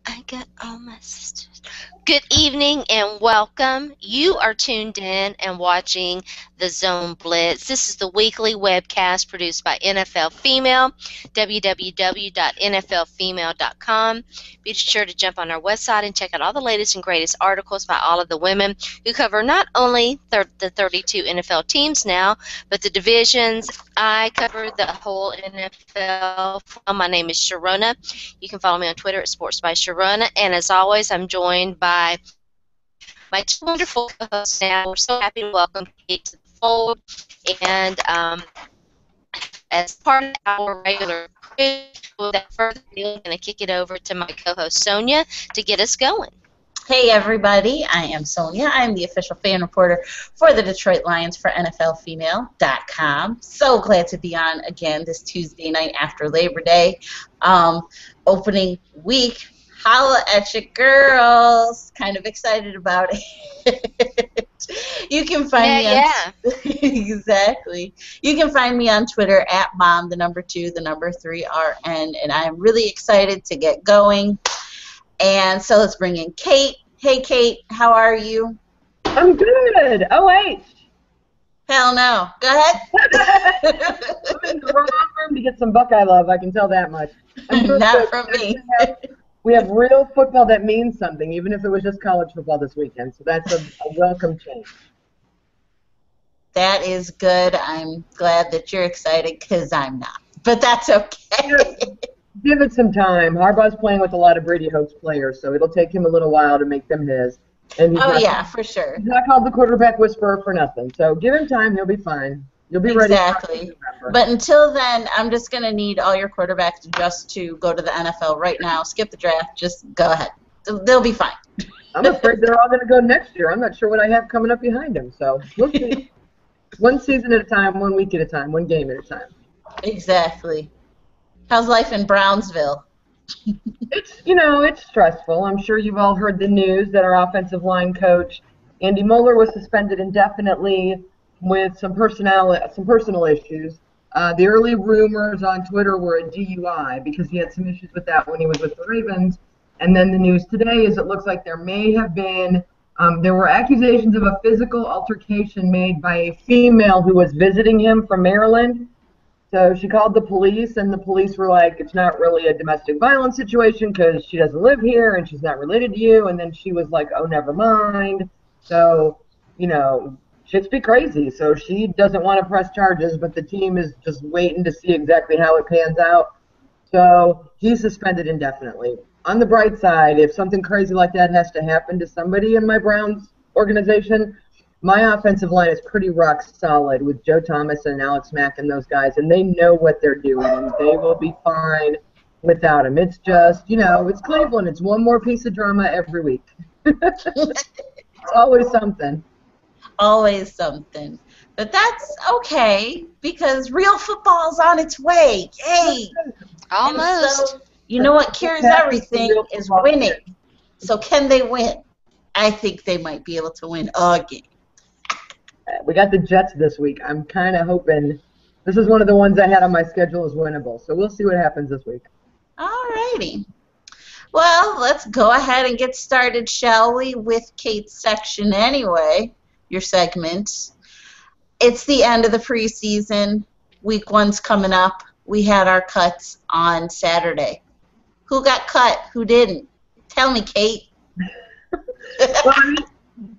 I got all my sisters. Good evening and welcome. You are tuned in and watching the Zone Blitz. This is the weekly webcast produced by NFL Female, www.nflfemale.com. Be sure to jump on our website and check out all the latest and greatest articles by all of the women who cover not only the 32 NFL teams now, but the divisions. I cover the whole NFL. My name is Sharona. You can follow me on Twitter at Sports by Sharona. And as always, I'm joined by my two wonderful co-hosts now. We're so happy to welcome Kate to the fold. And as part of our regular crew, without further ado, I'm going to kick it over to my co-host Sonja to get us going. Hey everybody, I am Sonja. I am the official fan reporter for the Detroit Lions for NFLFemale.com. So glad to be on again this Tuesday night after Labor Day. Opening week. Holla at your girls. Kind of excited about it. You can find me on exactly. You can find me on Twitter at mom2 3RN, and I am really excited to get going. And so let's bring in Kate. Hey, Kate, how are you? I'm good. OH. Hell no. Go ahead. I'm in the wrong room to get some Buckeye love, I can tell that much. Not from me. We have real football that means something, even if it was just college football this weekend. So that's a welcome change. That is good. I'm glad that you're excited because I'm not. But that's okay. Give it some time. Harbaugh's playing with a lot of Brady Hoke's players, so it'll take him a little while to make them his. And for sure. He's not called the quarterback whisperer for nothing. So give him time. He'll be fine. You'll be ready. Exactly. But until then, I'm just going to need all your quarterbacks just to go to the NFL right now. Skip the draft. Just go ahead. They'll be fine. I'm afraid they're all going to go next year. I'm not sure what I have coming up behind them. So we'll see. One season at a time, 1 week at a time, one game at a time. Exactly. How's life in Brownsville? It's stressful. I'm sure you've all heard the news that our offensive line coach, Andy Moeller, was suspended indefinitely with some personal issues. The early rumors on Twitter were a DUI because he had some issues with that when he was with the Ravens. And then the news today is it looks like there may have been, there were accusations of a physical altercation made by a female who was visiting him from Maryland. So she called the police, and the police were like, it's not really a domestic violence situation because she doesn't live here and she's not related to you. And then she was like, oh, never mind. So, shit's be crazy. So she doesn't want to press charges, but the team is just waiting to see exactly how it pans out. So he's suspended indefinitely. On the bright side, if something crazy like that has to happen to somebody in my Browns organization, my offensive line is pretty rock solid with Joe Thomas and Alex Mack and those guys, and they know what they're doing, and they will be fine without him. It's just, it's Cleveland. It's one more piece of drama every week. It's always something. Always something. But that's okay because real football's on its way. Yay! Almost. So, you know what cures everything is winning. So can they win? I think they might be able to win a game. We got the Jets this week. I'm kind of hoping this is one of the ones I had on my schedule as winnable. So we'll see what happens this week. All righty. Well, let's go ahead and get started, shall we, with Kate's section anyway, your segment. It's the end of the preseason. Week 1's coming up. We had our cuts on Saturday. Who got cut? Who didn't? Tell me, Kate. Well,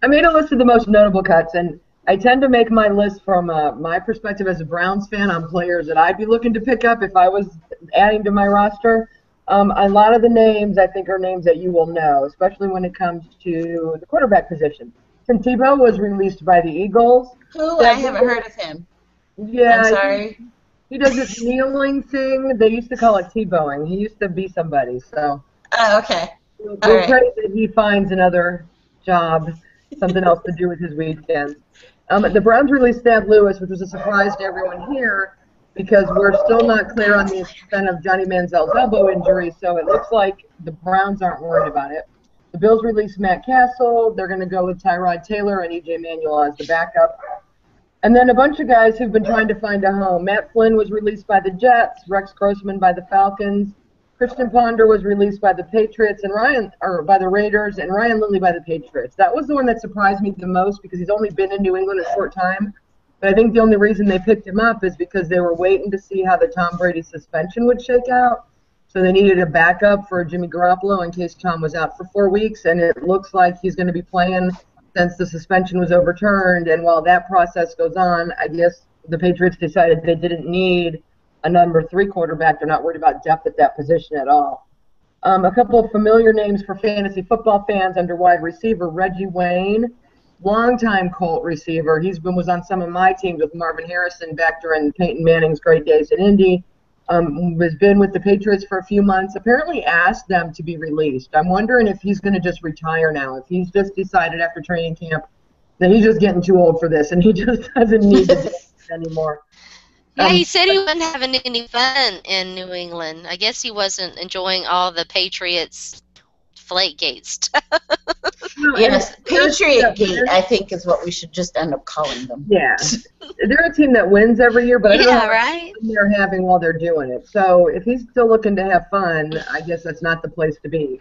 I made a list of the most notable cuts, and I tend to make my list from my perspective as a Browns fan on players that I'd be looking to pick up if I was adding to my roster. A lot of the names, I think, are names that you will know, especially when it comes to the quarterback position. Tim Tebow was released by the Eagles. Who? I haven't heard of him. Yeah. I'm sorry. He does this kneeling thing. They used to call it T-bowing. He used to be somebody, so. Oh, okay. We'll pray that he finds another job, something else to do with his weekends. The Browns released Thad Lewis, which was a surprise to everyone here because we're still not clear on the extent of Johnny Manziel's elbow injury, so it looks like the Browns aren't worried about it. The Bills released Matt Castle. They're going to go with Tyrod Taylor and E.J. Manuel as the backup. And then a bunch of guys who've been trying to find a home. Matt Flynn was released by the Jets, Rex Grossman by the Falcons, Christian Ponder was released by the Patriots and by the Raiders, and Ryan Lilly by the Patriots. That was the one that surprised me the most because he's only been in New England a short time. But I think the only reason they picked him up is because they were waiting to see how the Tom Brady suspension would shake out. So they needed a backup for Jimmy Garoppolo in case Tom was out for 4 weeks, and it looks like he's going to be playing since the suspension was overturned. And while that process goes on, I guess the Patriots decided they didn't need a number 3 quarterback. They're not worried about depth at that position at all. A couple of familiar names for fantasy football fans under wide receiver. Reggie Wayne, longtime Colt receiver. Was on some of my teams with Marvin Harrison back during Peyton Manning's great days in Indy. Has been with the Patriots for a few months. Apparently asked them to be released. I'm wondering if he's going to just retire now. If he's just decided after training camp that he's just getting too old for this and he just doesn't need to do this anymore. Yeah, he said he wasn't having any fun in New England. I guess he wasn't enjoying all the Patriots Flakegate stuff. Yes, Patriot Gate, I think, is what we should just end up calling them. Yeah. They're a team that wins every year, but I don't know how right? much fun they're having while they're doing it. So if he's still looking to have fun, I guess that's not the place to be.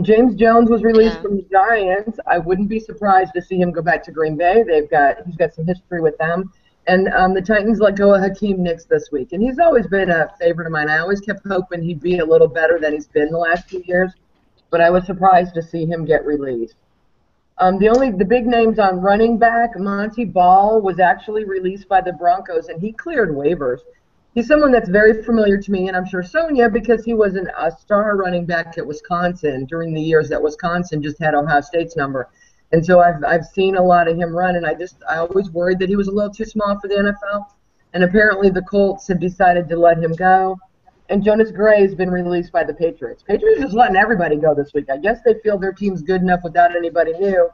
James Jones was released from the Giants. I wouldn't be surprised to see him go back to Green Bay. He's got some history with them. And the Titans let go of Hakeem Nicks this week. And he's always been a favorite of mine. I always kept hoping he'd be a little better than he's been the last few years. But I was surprised to see him get released. The big names on running back, Monty Ball was actually released by the Broncos, and he cleared waivers. He's someone that's very familiar to me, and I'm sure Sonja, because he was a star running back at Wisconsin during the years that Wisconsin just had Ohio State's number. And so I've seen a lot of him run, and I always worried that he was a little too small for the NFL. And apparently the Colts have decided to let him go. And Jonas Gray has been released by the Patriots. Patriots are just letting everybody go this week. I guess they feel their team's good enough without anybody new.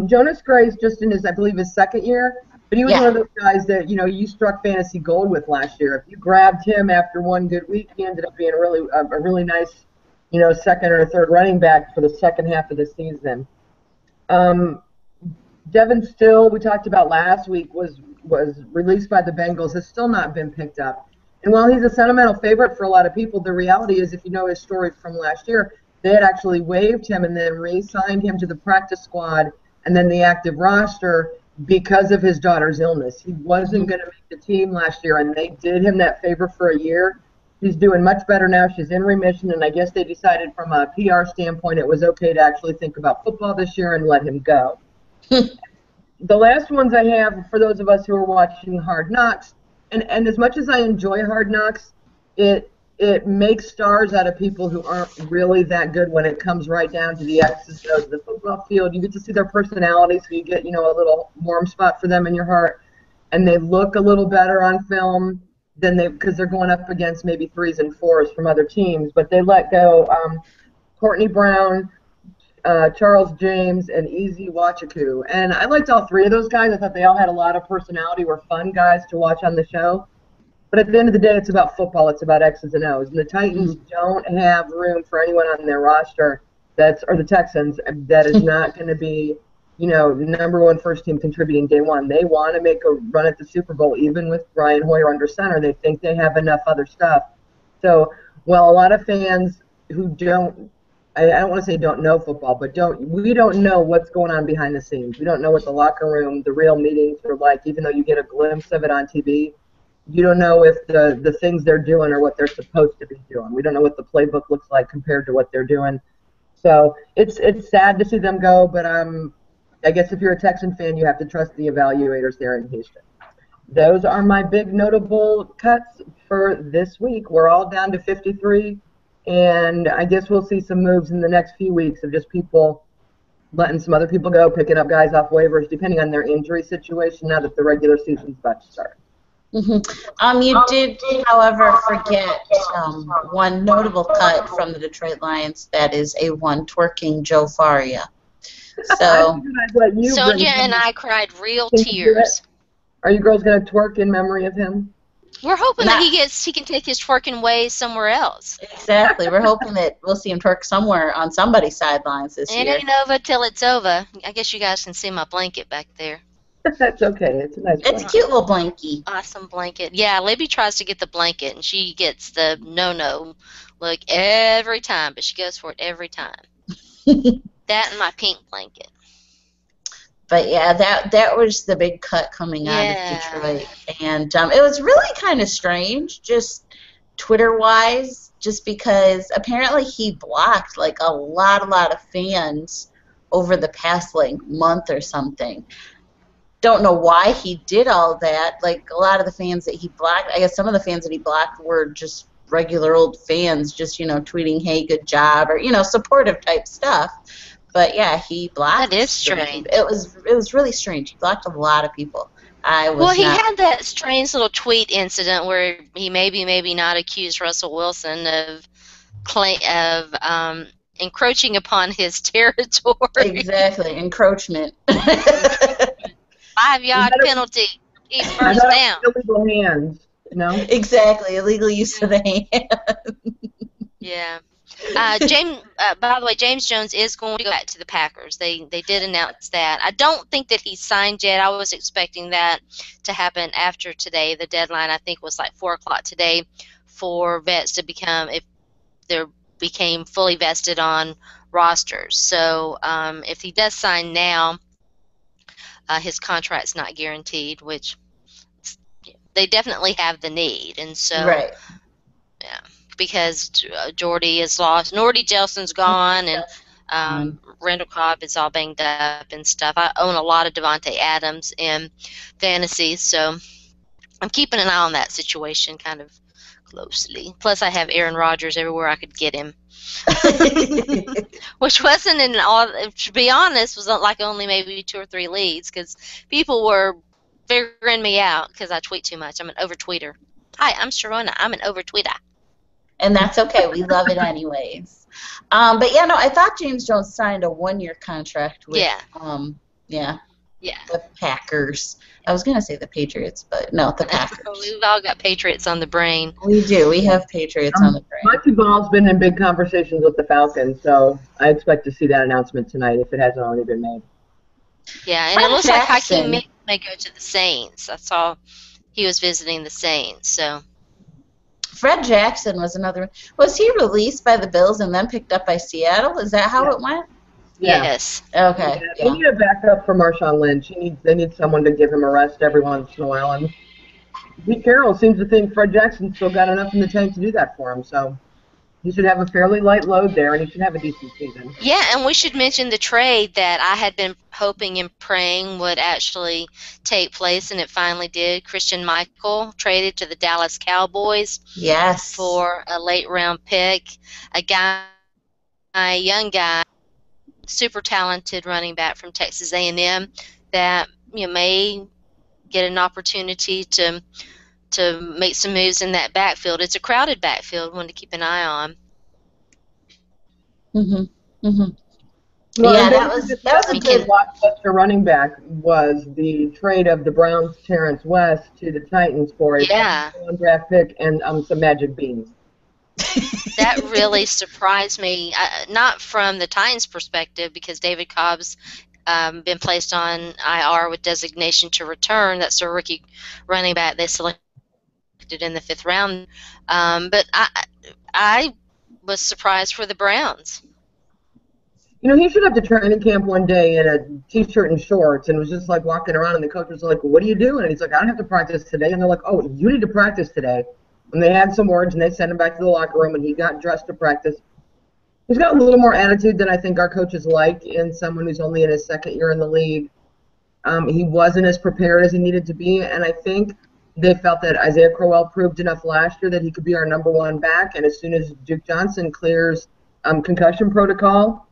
Jonas Gray is just in his second year, but he was one of those guys that, you struck fantasy gold with last year. If you grabbed him after one good week, he ended up being a really nice, second or third running back for the second half of the season. Devin Still, we talked about last week, was released by the Bengals, has still not been picked up. And while he's a sentimental favorite for a lot of people, the reality is, if you know his story from last year, they had actually waived him and then re-signed him to the practice squad and then the active roster because of his daughter's illness. He wasn't going to make the team last year, and they did him that favor for a year. She's doing much better now. She's in remission, and I guess they decided from a PR standpoint it was okay to actually think about football this year and let him go. The last ones I have, for those of us who are watching Hard Knocks, and as much as I enjoy Hard Knocks, it makes stars out of people who aren't really that good when it comes right down to the X's and O's of the football field. You get to see their personality, so you get, a little warm spot for them in your heart, and they look a little better on film because they're going up against maybe 3s and 4s from other teams. But they let go Courtney Brown, Charles James, and Easy Wachaku. And I liked all 3 of those guys. I thought they all had a lot of personality, were fun guys to watch on the show. But at the end of the day, it's about football. It's about X's and O's. And the Titans don't have room for anyone on their roster or the Texans, that is not going to be, number 1 first team contributing day one. They want to make a run at the Super Bowl, even with Brian Hoyer under center. They think they have enough other stuff. So while a lot of fans who I don't want to say don't know football, but we don't know what's going on behind the scenes. We don't know what the locker room, the real meetings are like, even though you get a glimpse of it on TV. You don't know if the things they're doing are what they're supposed to be doing. We don't know what the playbook looks like compared to what they're doing. So it's sad to see them go, but I guess if you're a Texan fan, you have to trust the evaluators there in Houston. Those are my big notable cuts for this week. We're all down to 53. And I guess we'll see some moves in the next few weeks of just people letting some other people go, picking up guys off waivers, depending on their injury situation now that the regular season's about to start. You did, however, forget one notable cut from the Detroit Lions. That is a one twerking Joe Faria. So Sonja and I cried real tears. Are you girls going to twerk in memory of him? We're hoping that he can take his twerking ways somewhere else. Exactly. We're hoping that we'll see him twerk somewhere on somebody's sidelines this year. It ain't over till it's over. I guess you guys can see my blanket back there. That's okay. It's a nice blanket. It's a cute little blankie. Awesome blanket. Yeah, Libby tries to get the blanket, and she gets the no-no look every time, but she goes for it every time. That and my pink blanket. But yeah, that was the big cut coming out of Detroit, and it was really kind of strange, just Twitter-wise, just because apparently he blocked like a lot of fans over the past like month or something. Don't know why he did all that. Like a lot of the fans that he blocked, I guess some of the fans that he blocked were just regular old fans, just tweeting, "Hey, good job," or supportive type stuff. But yeah, he blocked. That is strange. It was really strange. He blocked a lot of people. He had that strange little tweet incident where he maybe not accused Russell Wilson of encroaching upon his territory. Exactly, encroachment. 5-yard penalty. Keep first down. Illegal hands. No. Exactly, illegal use of the hand. Yeah. James. By the way, James Jones is going to go back to the Packers. They did announce that. I don't think that he's signed yet. I was expecting that to happen after today. The deadline, I think, was like 4 o'clock today for vets to became fully vested on rosters. So if he does sign now, his contract's not guaranteed, which they definitely have the need, and so right. Yeah. Because Jordy is lost. Nordy Jelson's gone, and Randall Cobb is all banged up and stuff. I own a lot of Devontae Adams in fantasy, so I'm keeping an eye on that situation kind of closely. Plus, I have Aaron Rodgers everywhere I could get him. Which wasn't in all, to be honest, was like only maybe 2 or 3 leads, because people were figuring me out because I tweet too much. I'm an over-tweeter. Hi, I'm Sharona. I'm an over-tweeter. And that's okay. We love it anyways. But yeah, no, I thought James Jones signed a 1-year contract with the Packers. I was going to say the Patriots, but no, the Packers. We've all got Patriots on the brain. We do. We have Patriots on the brain. Monty Ball's been in big conversations with the Falcons, so I expect to see that announcement tonight if it hasn't already been made. Yeah, and it looks like Hakeem may go to the Saints. I saw he was visiting the Saints, so... Fred Jackson was another one. Was he released by the Bills and then picked up by Seattle? Is that how it went? Yeah. Yes. Okay. They need a backup for Marshawn Lynch. They need someone to give him a rest every once in a while. And Pete Carroll seems to think Fred Jackson's still got enough in the tank to do that for him. So he should have a fairly light load there, and he should have a decent season. Yeah, and we should mention the trade that I had been hoping and praying would actually take place, and it finally did. Christian Michael traded to the Dallas Cowboys. Yes. For a late-round pick. A young guy, super talented running back from Texas A&M that may get an opportunity to make some moves in that backfield. It's a crowded backfield, one to keep an eye on. Well, yeah, that was a good blockbuster running back was the trade of the Browns' Terrence West to the Titans for a draft pick and some magic beans. That really surprised me, not from the Titans' perspective, because David Cobb's been placed on IR with designation to return. That's a rookie running back they selected in the 5th round. But I was surprised for the Browns. He showed up to training camp one day in a T-shirt and shorts and was just like walking around, and the coach was like, "What are you doing?" And he's like, "I don't have to practice today." And they're like, "Oh, you need to practice today." And they had some words, and they sent him back to the locker room, and he got dressed to practice. He's got a little more attitude than I think our coaches like in someone who's only in his 2nd year in the league. He wasn't as prepared as he needed to be, and I think they felt that Isaiah Crowell proved enough last year that he could be our number 1 back, and as soon as Duke Johnson clears concussion protocol,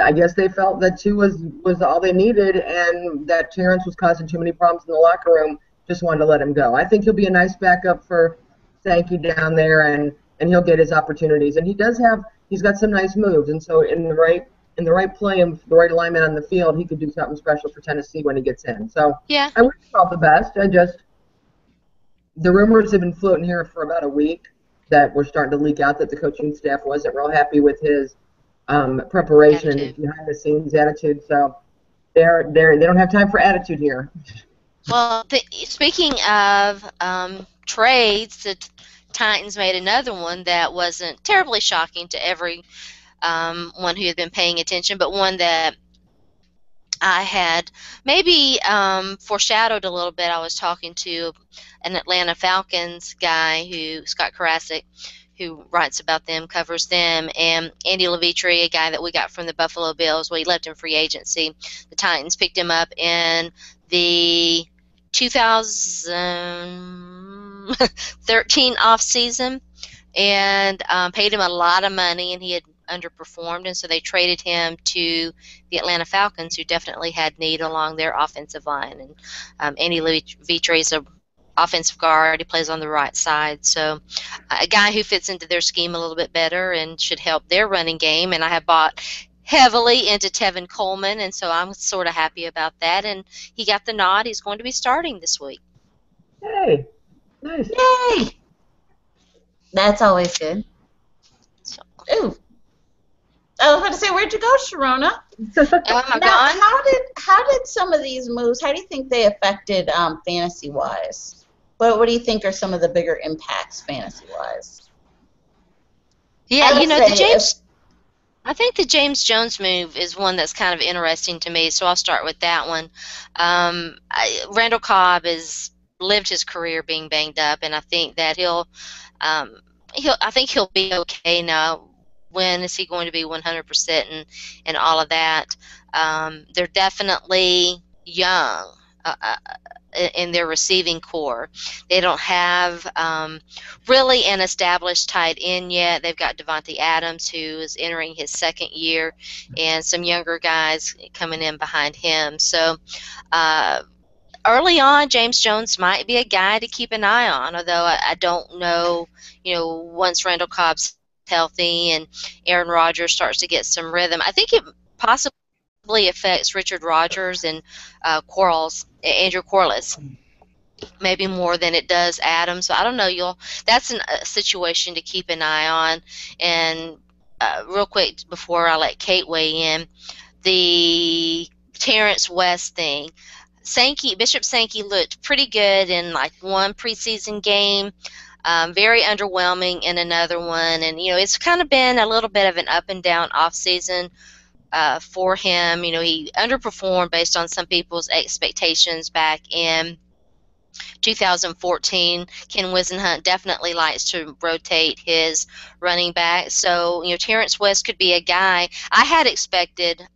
I guess they felt that 2 was all they needed, and that Terrence was causing too many problems in the locker room, just wanted to let him go. I think he'll be a nice backup for Sankey down there, and he'll get his opportunities. And he's got some nice moves, and so in the right play and the right alignment on the field, he could do something special for Tennessee when he gets in. So yeah, I wish him all the best. The rumors have been floating here for about a week that were starting to leak out that the coaching staff wasn't real happy with his preparation and behind-the-scenes attitude. So they don't have time for attitude here. Well, speaking of trades, the Titans made another one that wasn't terribly shocking to every one who had been paying attention, but one that I had maybe foreshadowed a little bit. I was talking to an Atlanta Falcons guy, Scott Karasik, who writes about them, covers them, and Andy Levitre, a guy that we got from the Buffalo Bills. Well, he left in free agency. The Titans picked him up in the 2013 offseason and paid him a lot of money, and he had underperformed, and so they traded him to the Atlanta Falcons, who definitely had need along their offensive line. And Andy Levitre is a offensive guard. He plays on the right side, so a guy who fits into their scheme a little bit better and should help their running game. And I have bought heavily into Tevin Coleman, and so I'm sort of happy about that. And he got the nod. He's going to be starting this week. Hey, nice. Yay! That's always good. So, Ooh. I was about to say, where'd you go, Sharona? I'm Now, gone. how did some of these moves, how do you think they affected fantasy-wise? What do you think are some of the bigger impacts fantasy-wise? Yeah, I think the James Jones move is one that's kind of interesting to me, so I'll start with that one. Randall Cobb has lived his career being banged up, and I think that he'll be okay now. When is he going to be 100% and all of that? They're definitely young in their receiving core. They don't have really an established tight end yet. They've got Devontae Adams, who is entering his second year, and some younger guys coming in behind him. So early on, James Jones might be a guy to keep an eye on, although I don't know, once Randall Cobb's healthy and Aaron Rodgers starts to get some rhythm. I think it possibly affects Richard Rodgers and Andrew Quarles maybe more than it does Adam. So I don't know. That's a situation to keep an eye on. And real quick before I let Kate weigh in, the Terrence West thing. Bishop Sankey looked pretty good in like one preseason game. Very underwhelming in another one, and it's kind of been a little bit of an up and down off season for him. He underperformed based on some people's expectations back in 2014. Ken Wisenhunt definitely likes to rotate his running back, so Terrence West could be a guy. I had expected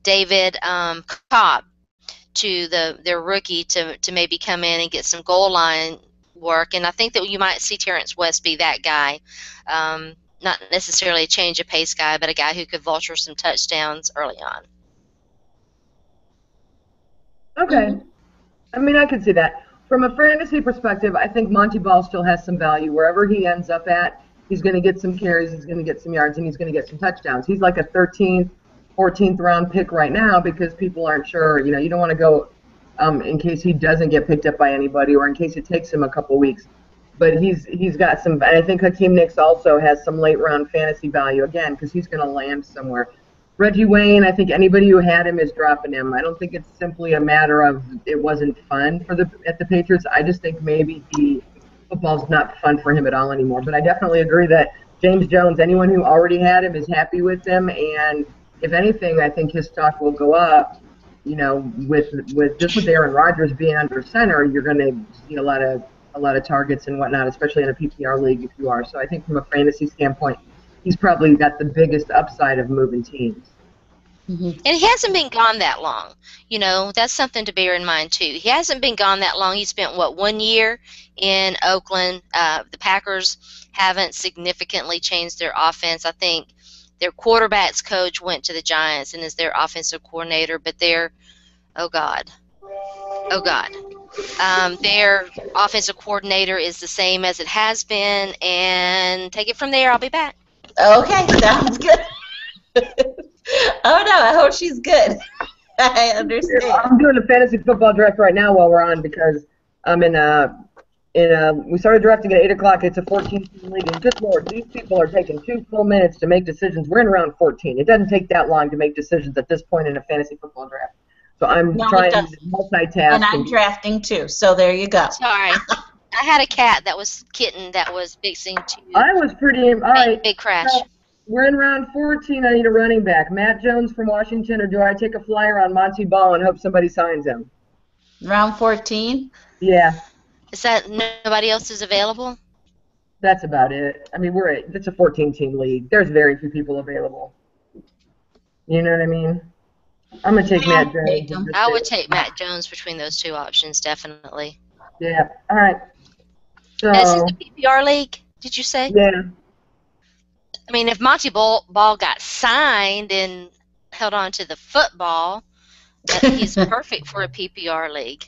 David Cobb to their rookie to maybe come in and get some goal line work, and I think that you might see Terrence West be that guy. Not necessarily a change of pace guy, but a guy who could vulture some touchdowns early on. Okay. I mean, I could see that. From a fantasy perspective, I think Monty Ball still has some value. Wherever he ends up at, he's going to get some carries, he's going to get some yards, and he's going to get some touchdowns. He's like a 13th, 14th round pick right now because people aren't sure. You don't want to go in case he doesn't get picked up by anybody or in case it takes him a couple weeks. But he's got some. And I think Hakeem Nicks also has some late round fantasy value again because he's going to land somewhere. Reggie Wayne, I think anybody who had him is dropping him. I don't think it's simply a matter of it wasn't fun at the Patriots. I just think maybe football's not fun for him at all anymore. But I definitely agree that James Jones, anyone who already had him is happy with him, and if anything, I think his stock will go up. With Aaron Rodgers being under center, you're going to see a lot of targets and whatnot, especially in a PPR league if you are. So I think from a fantasy standpoint, he's probably got the biggest upside of moving teams. Mm-hmm. And he hasn't been gone that long. That's something to bear in mind too. He hasn't been gone that long. He spent 1 year in Oakland. The Packers haven't significantly changed their offense. I think their quarterback's coach went to the Giants and is their offensive coordinator, but their offensive coordinator is the same as it has been, and take it from there. I'll be back. Okay, sounds good. Oh no, I hope she's good. I understand. I'm doing a fantasy football draft right now while we're on because I'm we started drafting at 8 o'clock. It's a 14-team league, and good Lord, these people are taking 2 full minutes to make decisions. We're in round 14. It doesn't take that long to make decisions at this point in a fantasy football draft. So I'm trying to multitask. And I'm drafting too, so there you go. Sorry. I had a cat that was kitten that was fixing to I was pretty. All right. big crash. So we're in round 14. I need a running back. Matt Jones from Washington, or do I take a flyer on Monty Ball and hope somebody signs him? Round 14? Yeah. Is that nobody else is available? That's about it. I mean, it's a 14-team league. There's very few people available. You know what I mean? I'm going to take Matt Jones. I would take Matt Jones between those two options, definitely. Yeah. All right. So, Is this the PPR league, did you say? yeah. I mean, if Monty Ball got signed and held on to the football, he's perfect for a PPR league.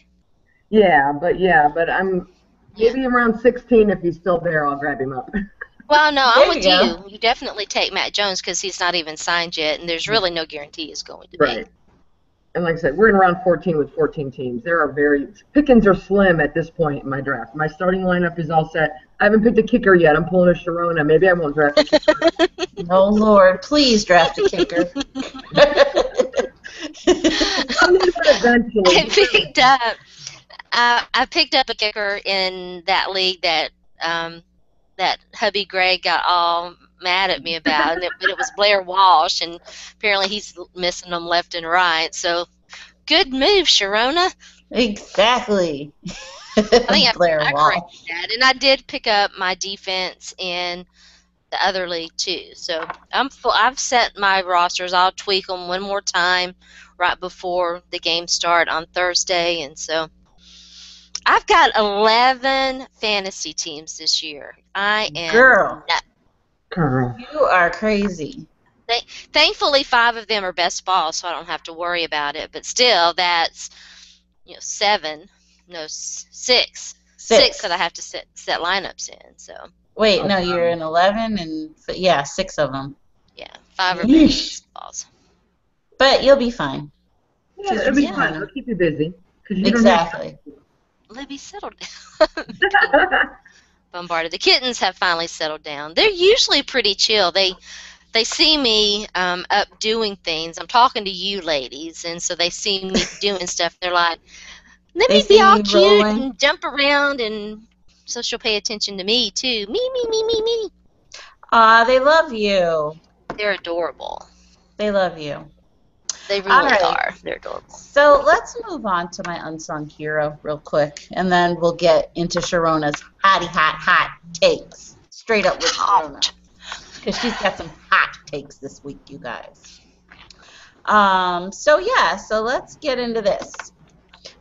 Yeah, but I'm maybe around 16 if he's still there. I'll grab him up. Well, no, I'm with you you. You definitely take Matt Jones because he's not even signed yet, and there's really no guarantee he's going to be. Right. And like I said, we're in round 14 with 14 teams. Pickings are slim at this point in my draft. My starting lineup is all set. I haven't picked a kicker yet. I'm pulling a Sharona. Maybe I won't draft a kicker. Oh, Lord, please draft a kicker. Eventually. I picked up a kicker in that league that that hubby Greg got all mad at me about, but it was Blair Walsh, and apparently he's missing them left and right. So, good move, Sharona. Exactly. I think Blair I Walsh. corrected that, and I did pick up my defense in the other league too. So I've set my rosters. I'll tweak them one more time right before the game start on Thursday, and so I've got 11 fantasy teams this year. I am Girl. Girl. You are crazy. Thankfully, 5 of them are best ball, so I don't have to worry about it. But still, that's 6 that I have to set lineups in. So Wait, no, you're in 11, and yeah, 6 of them. yeah, 5 are best balls. But you'll be fine. Yeah, it'll be fine. It'll keep you busy. Exactly. Libby settled down. Bombarded. The kittens have finally settled down. They're usually pretty chill. They see me up doing things. I'm talking to you ladies, and so they see me doing stuff. They're like, let me be all cute and jump around, and so she'll pay attention to me too. Me. They love you. They're adorable. They love you. They really are. They're adorable. So let's move on to my unsung hero real quick, and then we'll get into Sharona's hot takes. Straight up with Sharona. Because she's got some hot takes this week, you guys. So let's get into this.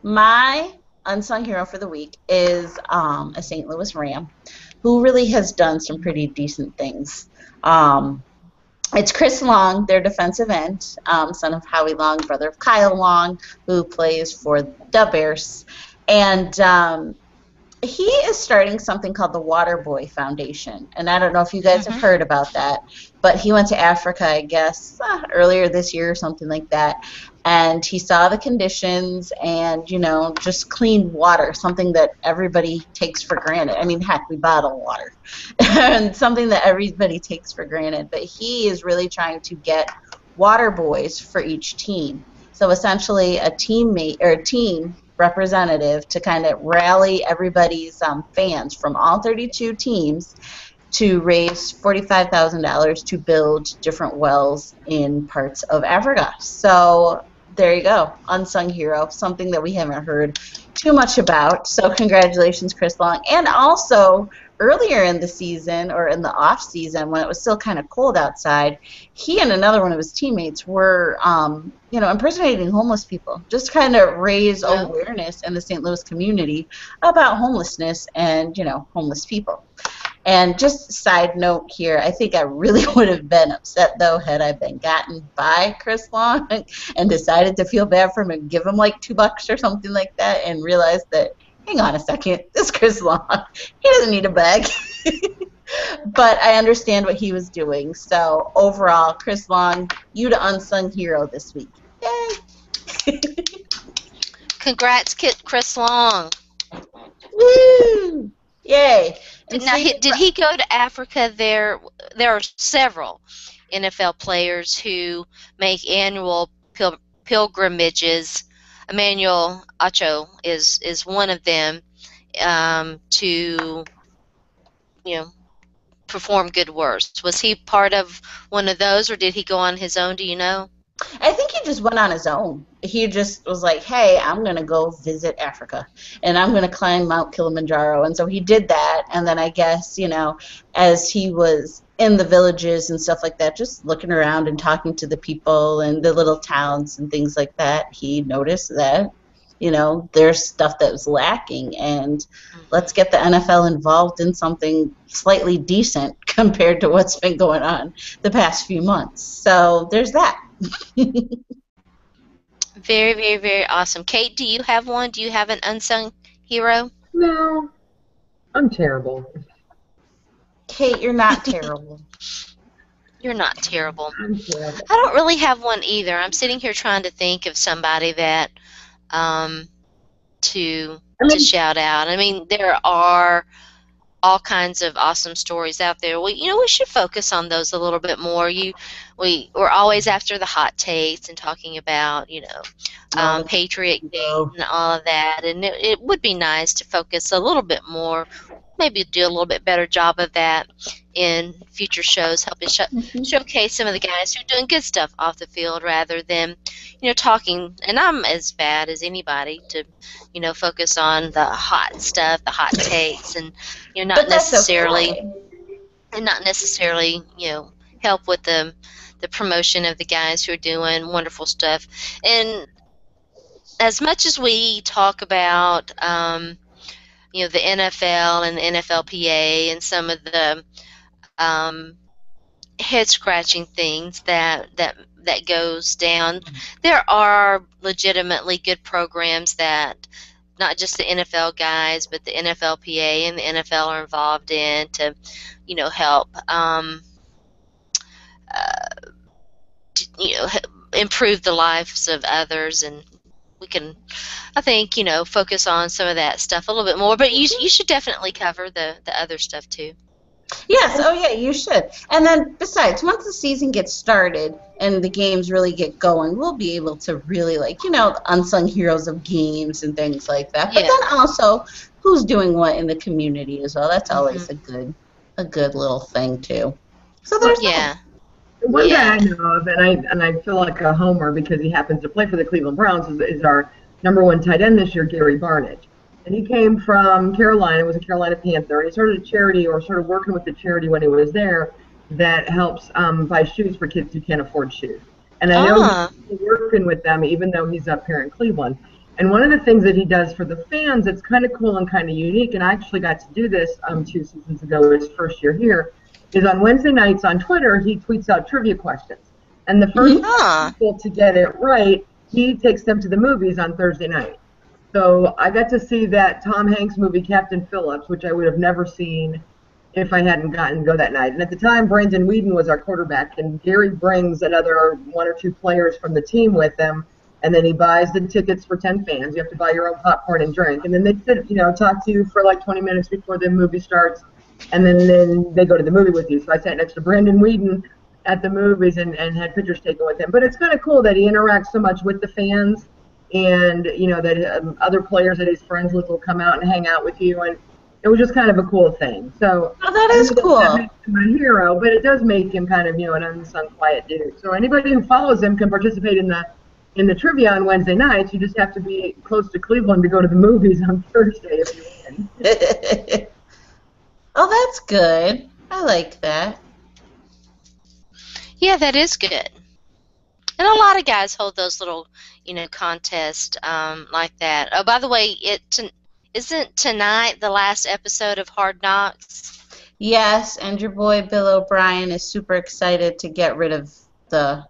My unsung hero for the week is a St. Louis Ram who really has done some pretty decent things. It's Chris Long, their defensive end, son of Howie Long, brother of Kyle Long, who plays for the Bears. And he is starting something called the Waterboy Foundation. And I don't know if you guys have heard about that, but he went to Africa, I guess, earlier this year or something like that. And he saw the conditions and, just clean water, something that everybody takes for granted. I mean, heck, we bottle water. And something that everybody takes for granted. But he is really trying to get water boys for each team. So essentially a teammate or a team representative to kind of rally everybody's fans from all 32 teams to raise $45,000 to build different wells in parts of Africa. So there you go, unsung hero, something that we haven't heard too much about. So congratulations, Chris Long. And also, earlier in the season, or in the off season, when it was still kind of cold outside, he and another one of his teammates were, impersonating homeless people, just kind of raise awareness in the St. Louis community about homelessness and, homeless people. And just side note here, I think I really would have been upset, though, had I been gotten by Chris Long and decided to feel bad for him and give him like $2 or something like that and realized that, hang on a second, this Chris Long, he doesn't need a bag. But I understand what he was doing. So overall, Chris Long, you the unsung hero this week. Yay! Congrats, Chris Long. Woo! Yay! Did he go to Africa? There are several NFL players who make annual pilgrimages. Emmanuel Acho is one of them, to, perform good works. Was he part of one of those, or did he go on his own? Do you know? I think he just went on his own. He just was like, hey, I'm going to go visit Africa, and I'm going to climb Mount Kilimanjaro. And so he did that, and then I guess, as he was in the villages and stuff like that, just looking around and talking to the people and the little towns and things like that, he noticed that, there's stuff that was lacking, and let's get the NFL involved in something slightly decent compared to what's been going on the past few months. So there's that. Very, very, very awesome. Kate, do you have one? Do you have an unsung hero? No, I'm terrible. Kate, you're not terrible. You're not terrible. I'm terrible. I don't really have one either. I'm sitting here trying to think of somebody that to shout out. I mean, there are all kinds of awesome stories out there. We should focus on those a little bit more. We're always after the hot takes and talking about, Patriots Cheating and all of that, and it would be nice to focus a little bit more, maybe do a little bit better job of that in future shows, helping showcase some of the guys who are doing good stuff off the field rather than, talking, and I'm as bad as anybody to, focus on the hot stuff, the hot takes, and, not necessarily, help with the promotion of the guys who are doing wonderful stuff. And as much as we talk about, the NFL and the NFLPA and some of the head-scratching things that goes down, there are legitimately good programs that not just the NFL guys, but the NFLPA and the NFL are involved in to, help, improve the lives of others, and we can, I think, focus on some of that stuff a little bit more. But you should definitely cover the other stuff too. Yes, oh yeah, you should. And then besides, once the season gets started and the games really get going, we'll be able to really, unsung heroes of games and things like that. But then also, who's doing what in the community as well. That's always a good little thing too. So there's that. One guy I know of, and I feel like a homer because he happens to play for the Cleveland Browns, is our #1 tight end this year, Gary Barnidge. And he came from Carolina, was a Carolina Panther, and he started a charity, or started working with the charity when he was there, that helps buy shoes for kids who can't afford shoes. And I know he's working with them even though he's up here in Cleveland. And one of the things that he does for the fans that's kind of cool and kind of unique, and I actually got to do this 2 seasons ago, his first year here, is on Wednesday nights on Twitter, he tweets out trivia questions. And the first people to get it right, he takes them to the movies on Thursday night. So I got to see that Tom Hanks movie, Captain Phillips, which I would have never seen if I hadn't gotten to go that night. And at the time, Brandon Whedon was our quarterback, and Gary brings another 1 or 2 players from the team with him, and then he buys the tickets for 10 fans. You have to buy your own popcorn and drink. And then they sit, talk to you for like 20 minutes before the movie starts, and then they go to the movie with you. So I sat next to Brandon Whedon at the movies and had pictures taken with him. But it's kind of cool that he interacts so much with the fans, and that other players that he's friends with will come out and hang out with you, and it was just kind of a cool thing. So that is cool. That makes him a hero, but it does make him kind of an unsung, quiet dude. So anybody who follows him can participate in the trivia on Wednesday nights. You just have to be close to Cleveland to go to the movies on Thursday if you win. Oh, that's good. I like that. Yeah, that is good. And a lot of guys hold those little, contests like that. Oh, by the way, isn't tonight the last episode of Hard Knocks? Yes, and your boy Bill O'Brien is super excited to get rid of the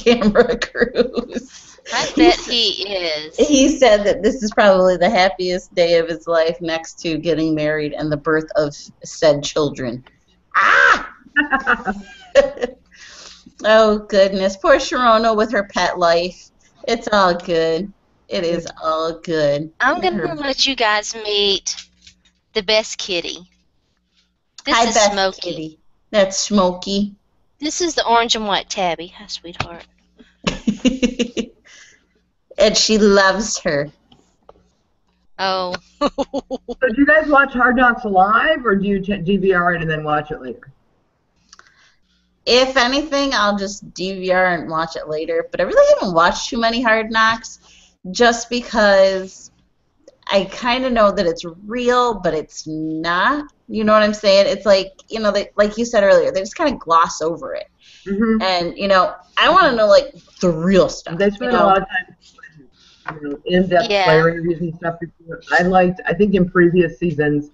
camera crews. I bet he is. He said that this is probably the happiest day of his life next to getting married and the birth of said children. Ah! Oh, goodness. Poor Sharona with her pet life. It's all good. It is all good. I'm going to let you guys meet the best kitty. This Hi, is best Smokey. kitty. That's Smokey. This is the orange and white tabby. Hi, sweetheart. And she loves her. Oh. So do you guys watch Hard Knocks live, or do you DVR it and then watch it later? If anything, I'll just DVR and watch it later. But I really haven't watched too many Hard Knocks just because I kind of know that it's real, but it's not. You know what I'm saying? It's like, like you said earlier, they just kind of gloss over it. Mm-hmm. And, I want to know, like, the real stuff. They spend a lot of time in-depth player interviews and stuff. I think in previous seasons,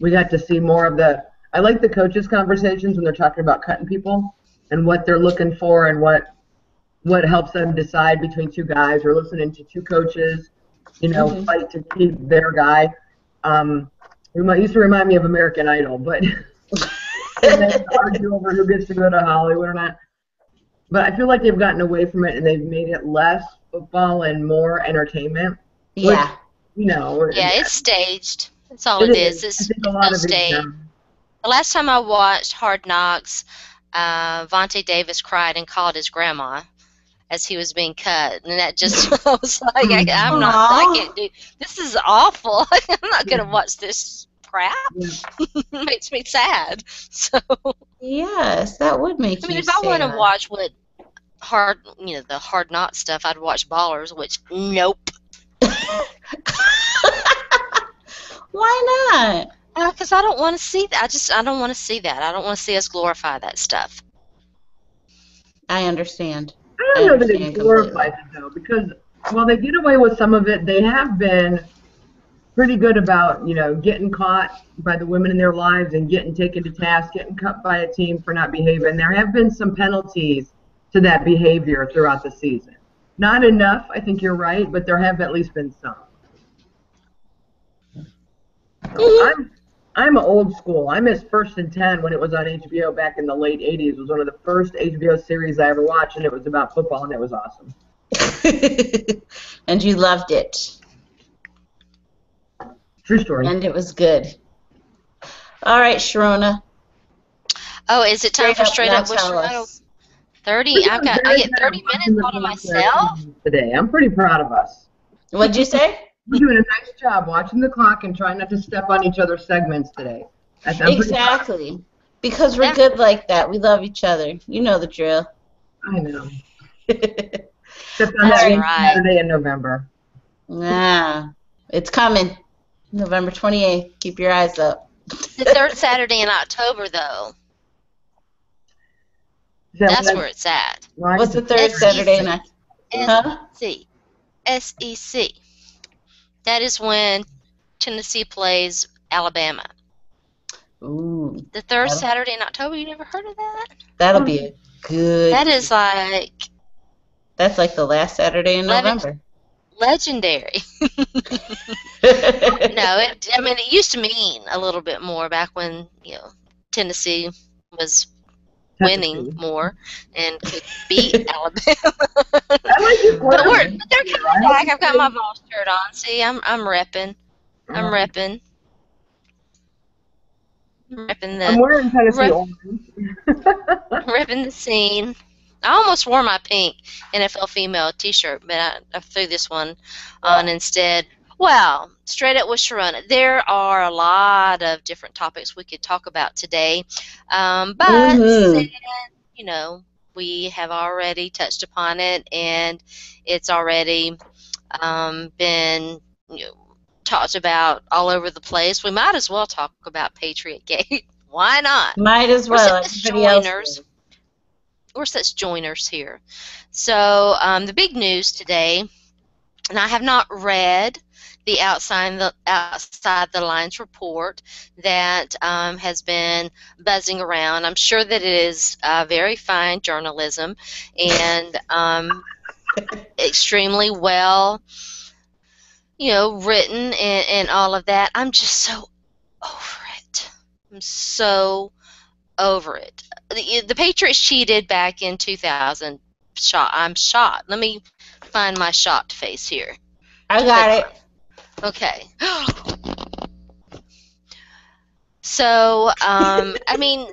we got to see more of I like the coaches' conversations when they're talking about cutting people and what they're looking for and what helps them decide between two guys, or listening to two coaches, fight to keep their guy. It used to remind me of American Idol, but and then argue over who gets to go to Hollywood or not. But I feel like they've gotten away from it and they've made it less football and more entertainment. Yeah. Which, yeah, it's staged. That's all it is. It's staged. The last time I watched Hard Knocks, Vontae Davis cried and called his grandma as he was being cut, and that just I was like, I can't do this. Is awful. I'm not gonna watch this crap. It makes me sad. So yes, that would make you if I want to watch what the Hard Knocks stuff, I'd watch Ballers, which nope. Why not? Because I don't want to see that. I don't want to see that. I don't want to see us glorify that stuff. I understand. I don't know that it glorifies it, though, because while they get away with some of it, they have been pretty good about, getting caught by the women in their lives and getting taken to task, getting cut by a team for not behaving. There have been some penalties to that behavior throughout the season. Not enough, I think you're right, but there have at least been some. I'm old school. I missed First and 10 when it was on HBO back in the late 80s. It was one of the first HBO series I ever watched, and it was about football, and it was awesome. And you loved it. True story. And it was good. All right, Sharona. Oh, is it time for Straight Up with Sharona? 30? I get 30 minutes all to myself? Today. I'm pretty proud of us. What'd you say? We're doing a nice job watching the clock and trying not to step on each other's segments today. Exactly. Because we're good like that. We love each other. You know the drill. I know. Except on that Saturday in November. Nah. It's coming. November 28th. Keep your eyes up. The third Saturday in October, though. That's where it's at. What's the third Saturday in October? SEC. That is when Tennessee plays Alabama. Ooh. The third Saturday in October. You never heard of that? That'll be a good. That is like. That's like the last Saturday in November. Legendary. It used to mean a little bit more back when Tennessee was winning more and could beat Alabama. But they're coming back. I've got my ball shirt on. See, I'm repping. I'm repping I'm wearing Tennessee orange. repping the scene. I almost wore my pink NFL female T-shirt, but I threw this one on instead. Well, Straight Up with Sharona. There are a lot of different topics we could talk about today, but we have already touched upon it, and it's already been talked about all over the place. We might as well talk about Patriots. Why not? Might as well. We're such joiners here. So the big news today, and I have not read the Outside the Lines report that has been buzzing around. I'm sure that it is very fine journalism and extremely well, written and all of that. I'm just so over it. I'm so over it. The Patriots cheated back in 2000. I'm shot. Let me find my shocked face here. I got it. Okay. So, I mean,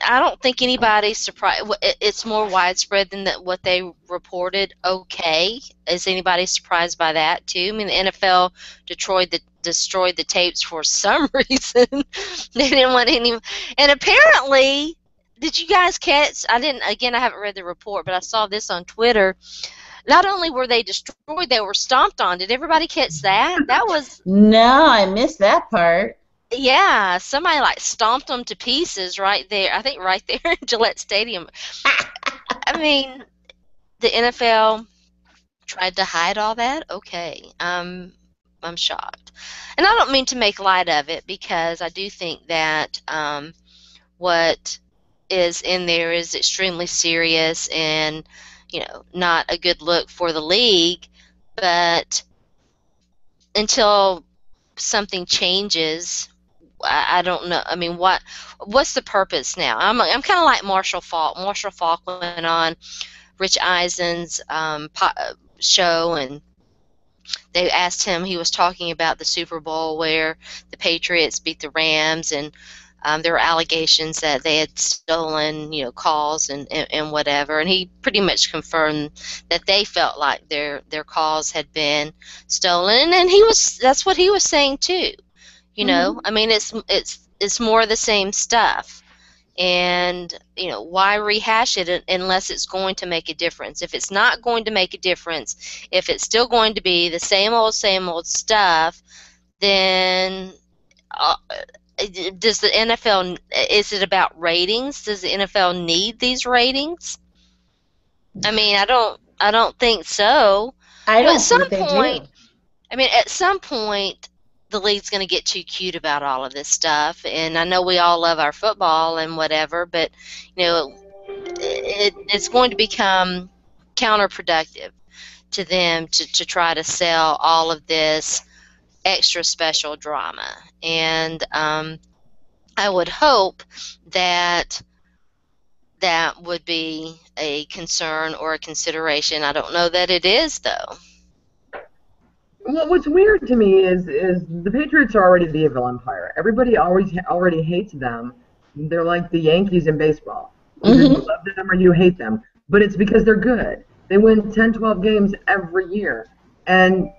I don't think anybody's surprised. It's more widespread than what they reported. Okay, is anybody surprised by that too? I mean, the NFL destroyed the tapes for some reason. They didn't want any, and apparently, did you guys catch? I didn't. Again, I haven't read the report, but I saw this on Twitter. Not only were they destroyed, they were stomped on. Did everybody catch that? That was No, I missed that part. Yeah, somebody like stomped them to pieces right there. I think right there in Gillette Stadium. I mean, the NFL tried to hide all that. Okay, I'm shocked, and I don't mean to make light of it because I do think that what is in there is extremely serious and not a good look for the league. But until something changes, I don't know. I mean, what's the purpose now? I'm kind of like Marshall Falk. Marshall Falk went on Rich Eisen's show, and they asked him. He was talking about the Super Bowl where the Patriots beat the Rams, and there were allegations that they had stolen, calls and whatever. And he pretty much confirmed that they felt like their calls had been stolen, and that's what he was saying too. I mean, it's more of the same stuff, and why rehash it unless it's going to make a difference? If it's not going to make a difference, if it's still going to be the same old stuff, then does the NFL? Is it about ratings? Does the NFL need these ratings? I mean, I don't think so. I don't think they do. I mean, at some point, the league's going to get too cute about all of this stuff, and I know we all love our football and whatever, but it's going to become counterproductive to them to try to sell all of this extra special drama. And I would hope that that would be a concern or a consideration. I don't know that it is, though. Well, what's weird to me is the Patriots are already the evil empire. Everybody already hates them. They're like the Yankees in baseball. Either you love them or you hate them. But it's because they're good. They win 10, 12 games every year. And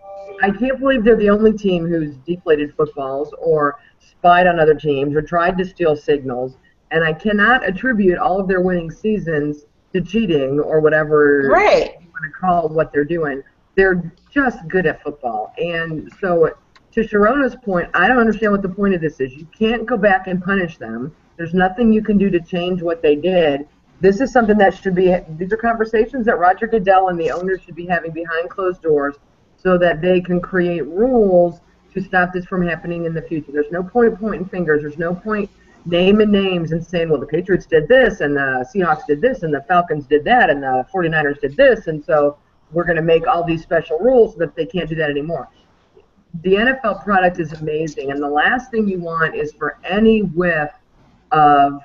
I can't believe they're the only team who's deflated footballs or spied on other teams or tried to steal signals. And I cannot attribute all of their winning seasons to cheating or whatever you want to call what they're doing. They're just good at football. And so to Sharona's point, I don't understand what the point of this is. You can't go back and punish them. There's nothing you can do to change what they did. This is something that should be, these are conversations that Roger Goodell and the owners should be having behind closed doors so that they can create rules to stop this from happening in the future. There's no point pointing fingers. There's no point naming names and saying, well, the Patriots did this, and the Seahawks did this, and the Falcons did that, and the 49ers did this, and so we're going to make all these special rules so that they can't do that anymore. The NFL product is amazing, and the last thing you want is for any whiff of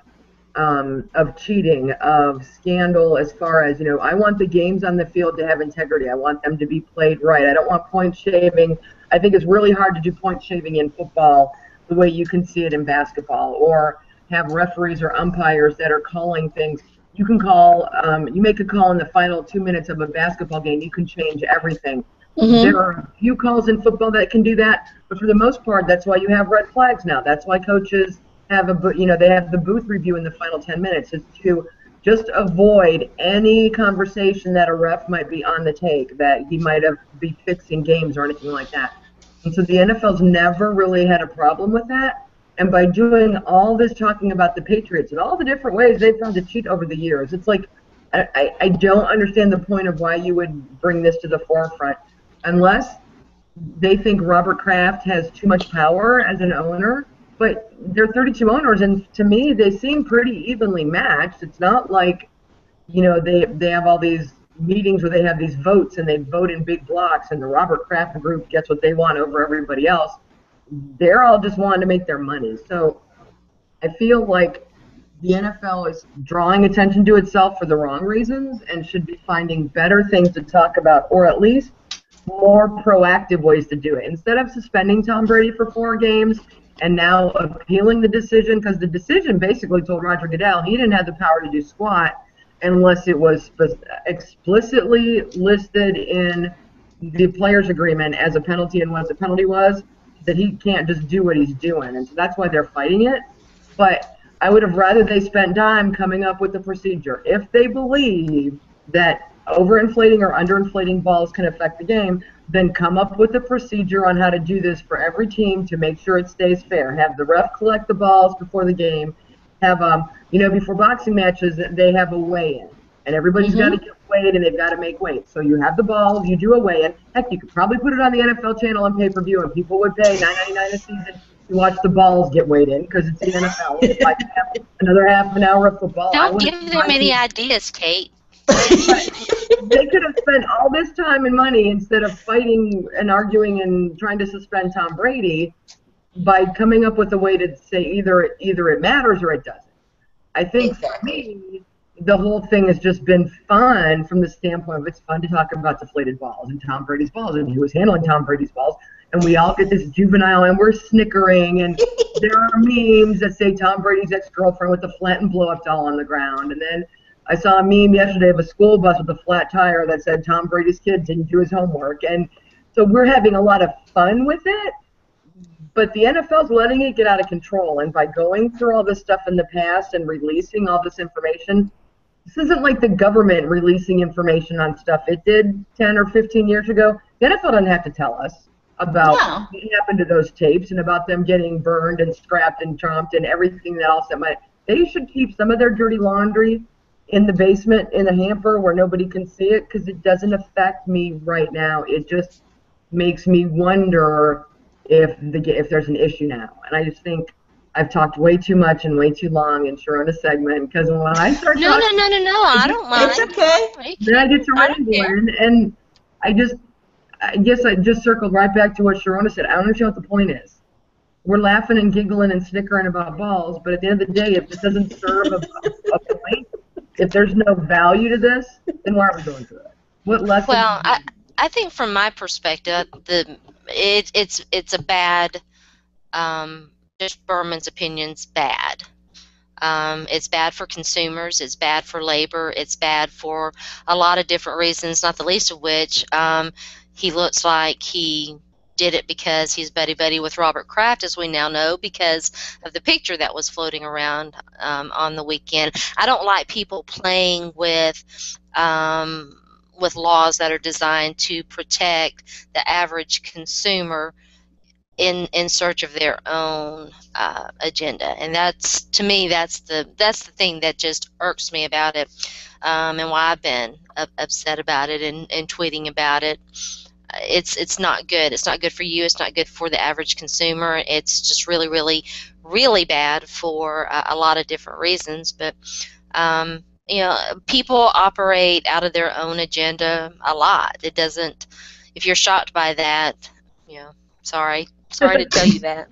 cheating, of scandal, as far as, I want the games on the field to have integrity. I want them to be played right. I don't want point shaving. I think it's really hard to do point shaving in football the way you can see it in basketball, or have referees or umpires that are calling things. You can call, you make a call in the final 2 minutes of a basketball game, you can change everything. There are a few calls in football that can do that, but for the most part, that's why you have red flags now. That's why coaches have they have the booth review in the final 10 minutes, is to just avoid any conversation that a ref might be on the take, that he might be fixing games or anything like that. And so the NFL's never really had a problem with that. And by doing all this talking about the Patriots and all the different ways they've found to cheat over the years, it's like, I don't understand the point of why you would bring this to the forefront, unless they think Robert Kraft has too much power as an owner. But there are 32 owners, and to me, they seem pretty evenly matched. It's not like, they have all these meetings where they have these votes and they vote in big blocks, and the Robert Kraft group gets what they want over everybody else. They're all just wanting to make their money. So I feel like the NFL is drawing attention to itself for the wrong reasons and should be finding better things to talk about, or at least more proactive ways to do it. Instead of suspending Tom Brady for 4 games and now appealing the decision, because the decision basically told Roger Goodell he didn't have the power to do squat unless it was explicitly listed in the players' agreement as a penalty, and what the penalty was, that he can't just do what he's doing. And so that's why they're fighting it. But I would have rather they spent time coming up with a procedure. If they believe that overinflating or underinflating balls can affect the game, then come up with a procedure on how to do this for every team to make sure it stays fair. Have the ref collect the balls before the game. Have before boxing matches, they have a weigh-in, and everybody's got to get weighed, and they've got to make weight. So you have the balls, you do a weigh-in. Heck, you could probably put it on the NFL channel on pay-per-view, and people would pay $9.99 a season to watch the balls get weighed in, because it's the NFL. It's like another half an hour of football. Don't give them any ideas, Kate. They could have spent all this time and money instead of fighting and arguing and trying to suspend Tom Brady by coming up with a way to say either it matters or it doesn't. I think for me, the whole thing has just been fun from the standpoint of it's fun to talk about deflated balls and Tom Brady's balls and who was handling Tom Brady's balls. And we all get this juvenile and we're snickering, and there are memes that say Tom Brady's ex-girlfriend with the Flanton blow-up doll on the ground. And then I saw a meme yesterday of a school bus with a flat tire that said Tom Brady's kid didn't do his homework. And so we're having a lot of fun with it, but the NFL's letting it get out of control. And by going through all this stuff in the past and releasing all this information, this isn't like the government releasing information on stuff it did 10 or 15 years ago. The NFL doesn't have to tell us about what happened to those tapes and about them getting burned and scrapped and chomped and everything else that might. They should keep some of their dirty laundry in the basement in a hamper where nobody can see it, because it doesn't affect me right now. It just makes me wonder if there's an issue now. And I just think I've talked way too much and way too long in Sharona's segment, because when I start No, I don't mind. It's okay. Then I get to rambling, and I guess I just circled right back to what Sharona said. I don't understand what the point is. We're laughing and giggling and snickering about balls, but at the end of the day, if this doesn't serve a point, if there's no value to this, then why are we going through it? What lesson? Well, I think from my perspective, it's a bad. Just Berman's opinion's bad. It's bad for consumers. It's bad for labor. It's bad for a lot of different reasons, not the least of which he looks like he did it because he's buddy-buddy with Robert Kraft, as we now know, because of the picture that was floating around on the weekend. I don't like people playing with laws that are designed to protect the average consumer in search of their own agenda, and that's, to me, that's the thing that just irks me about it, and why I've been upset about it and tweeting about it. It's not good. It's not good for you. It's not good for the average consumer. It's just really, really, really bad for a lot of different reasons. But people operate out of their own agenda a lot. It doesn't. If you're shocked by that, sorry to tell you that.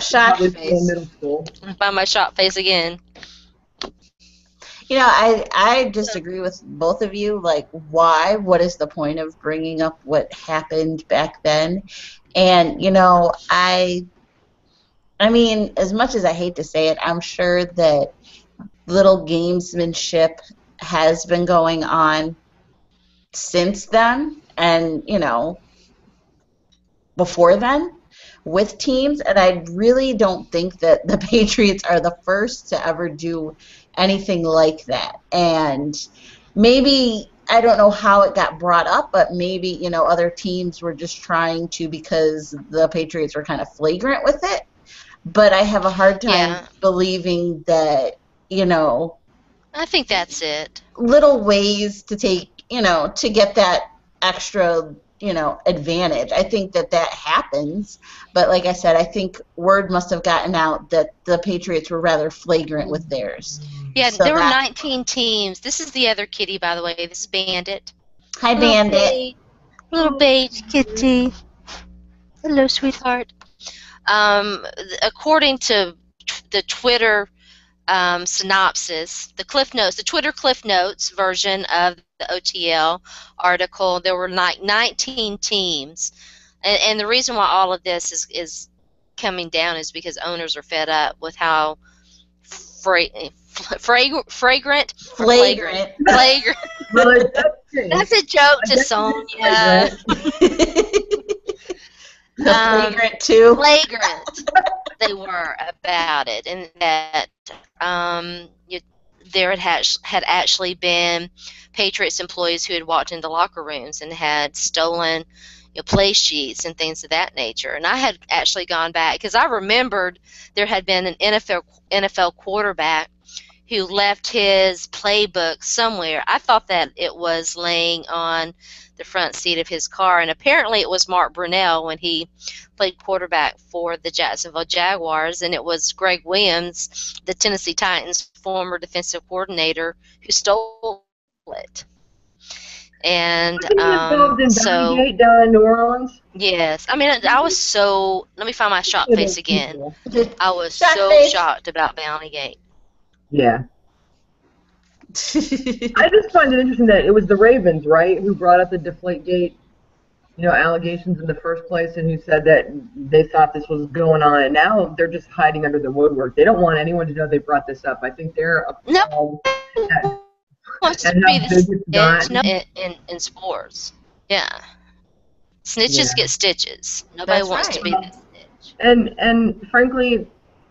Shocked face. Middle school. By my shocked face again. I disagree with both of you. Like, why? What is the point of bringing up what happened back then? And, I mean, as much as I hate to say it, I'm sure that little gamesmanship has been going on since then and, before then with teams. And I really don't think that the Patriots are the first to ever do anything like that. And maybe, I don't know how it got brought up, but maybe, other teams were just trying to, because the Patriots were kind of flagrant with it. But I have a hard time believing that, I think that's it. Little ways to take, to get that extra, advantage. I think that happens. But like I said, I think word must have gotten out that the Patriots were rather flagrant with theirs. Yeah, so there were 19 teams. This is the other kitty, by the way. This is Bandit. Hi, Bandit. Little beige kitty. Hello, sweetheart. According to the Twitter synopsis, the Twitter Cliff Notes version of the OTL article, there were like 19 teams. And the reason why all of this is coming down is because owners are fed up with how flagrant. Flagrant. Well, That's a joke to Sonja. Flagrant too. Flagrant they were about it, and that there had actually been Patriots employees who had walked into locker rooms and had stolen play sheets and things of that nature. And I had actually gone back because I remembered there had been an NFL quarterback who left his playbook somewhere. I thought that it was laying on the front seat of his car, and apparently it was Mark Brunell when he played quarterback for the Jacksonville Jaguars, and it was Greg Williams, the Tennessee Titans former defensive coordinator, who stole it. And so Bountygate down in New Orleans. Yes, I mean, I was so. Let me find my shocked face again. I was so shocked about Bountygate. Yeah. I just find it interesting that it was the Ravens, right, who brought up the Deflategate, allegations in the first place, and who said that they thought this was going on, and now they're just hiding under the woodwork. They don't want anyone to know they brought this up. I think they're wants to be the snitch in sports. Yeah. Snitches get stitches. Nobody wants to be the snitch. And frankly,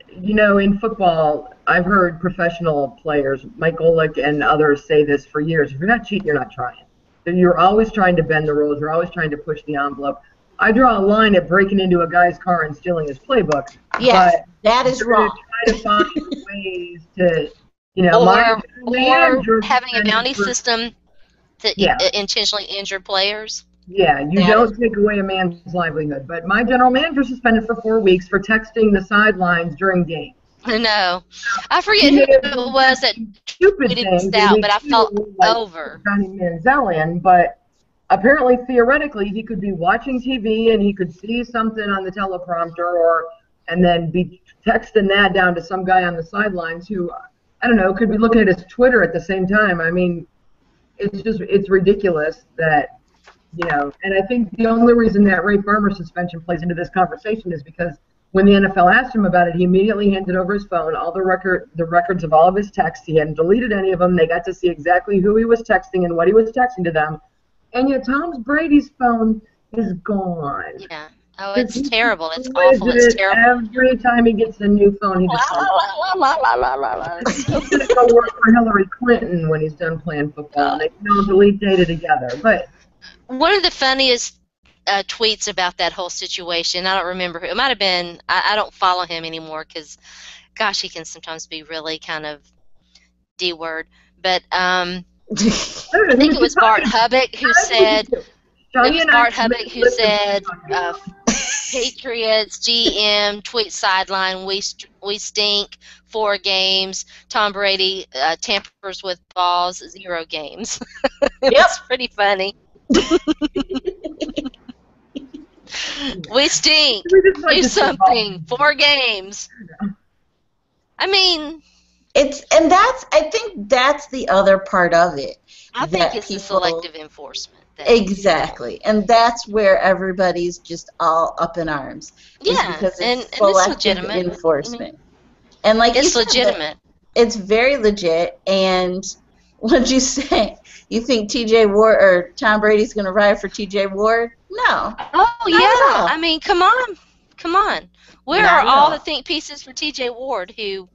in football, I've heard professional players, Mike Golick and others, say this for years. If you're not cheating, you're not trying. You're always trying to bend the rules. You're always trying to push the envelope. I draw a line at breaking into a guy's car and stealing his playbook. Yes, that is wrong. Try to find ways to, or having a bounty system to intentionally injure players. Yeah, you don't take away a man's livelihood. But my general manager suspended for 4 weeks for texting the sidelines during games. I know. I forget who it was that tweeted this out, but I felt over. Johnny Manziel, but apparently, theoretically, he could be watching TV and he could see something on the teleprompter, and then be texting that down to some guy on the sidelines who, I don't know, could be looking at his Twitter at the same time. I mean, it's ridiculous that, and I think the only reason that Ray Farmer suspension plays into this conversation is because when the NFL asked him about it, he immediately handed over his phone, all the records of all of his texts. He hadn't deleted any of them. They got to see exactly who he was texting and what he was texting to them. And yet Tom Brady's phone is gone. Yeah. Oh, it's terrible. It's awful. It's terrible. Every time he gets a new phone, he just he's going to go work for Hillary Clinton when he's done playing football. They can all delete data together. But one of the funniest tweets about that whole situation, I don't remember who. It might have been, I don't follow him anymore because, gosh, he can sometimes be really kind of D-word. But I think it was Bart Hubbock who said, Patriots GM tweet sideline, we stink, 4 games. Tom Brady tampers with balls, 0 games. It's pretty funny. We stink. Do something. 4 games. I mean, I think that's the other part of it. I think it's the selective enforcement. Exactly, and that's where everybody's just all up in arms. Yeah, because and it's it's legitimate enforcement, and like it's legitimate. It's very legit. And what'd you say? You think T.J. Ward or Tom Brady's going to ride for T.J. Ward? No. Oh yeah, I mean, come on. Where are all the think pieces for T.J. Ward who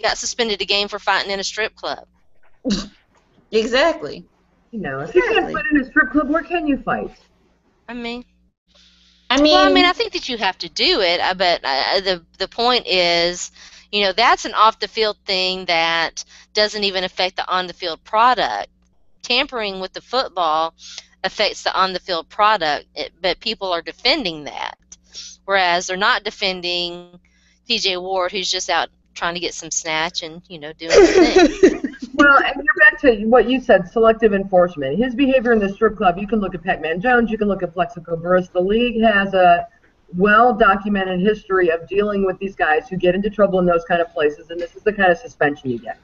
got suspended a game for fighting in a strip club? Exactly. If you can't fight in a strip club, where can you fight? I mean, I think that you have to do it. But the point is, that's an off-the-field thing that doesn't even affect the on-the-field product. Tampering with the football affects the on-the-field product, but people are defending that, whereas they're not defending T.J. Ward, who's just out trying to get some snatch and, doing his thing. Well, and you're back to what you said, selective enforcement. His behavior in the strip club, you can look at Pac-Man Jones, you can look at Plexico Burress. The league has a well-documented history of dealing with these guys who get into trouble in those kind of places, and this is the kind of suspension you get.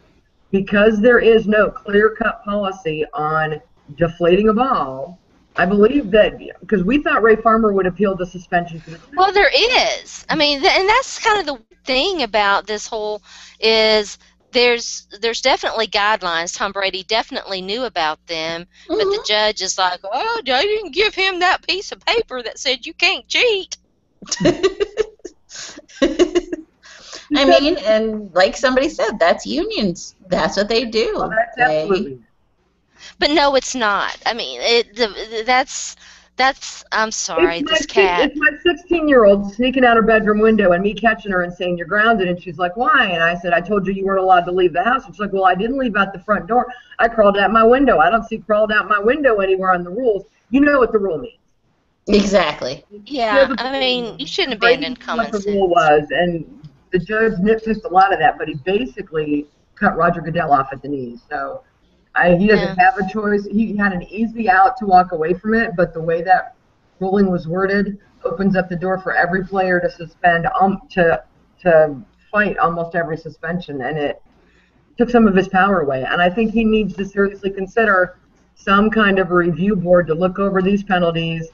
Because there is no clear-cut policy on deflating a ball, I believe that because we thought Ray Farmer would appeal the suspension to the team. Well, there is. I mean, and that's kind of the thing about this whole is there's definitely guidelines. Tom Brady definitely knew about them, but the judge is like, oh, I didn't give him that piece of paper that said you can't cheat. I mean, and like somebody said, that's unions. That's what they do. Well, that's absolutely. But no, it's not. I mean, that's. I'm sorry, this cat. It's my 16-year-old sneaking out her bedroom window and me catching her and saying, you're grounded. And she's like, why? And I said, I told you weren't allowed to leave the house. And she's like, well, I didn't leave out the front door. I crawled out my window. I don't see crawled out my window anywhere on the rules. You know what the rule means. Exactly. Yeah, I mean, you shouldn't abandon common sense. What the rule was, and the judge nitpicked a lot of that, but he basically cut Roger Goodell off at the knees. So he doesn't have a choice. He had an easy out to walk away from it, but the way that ruling was worded opens up the door for every player to suspend, to fight almost every suspension, and it took some of his power away. And I think he needs to seriously consider some kind of a review board to look over these penalties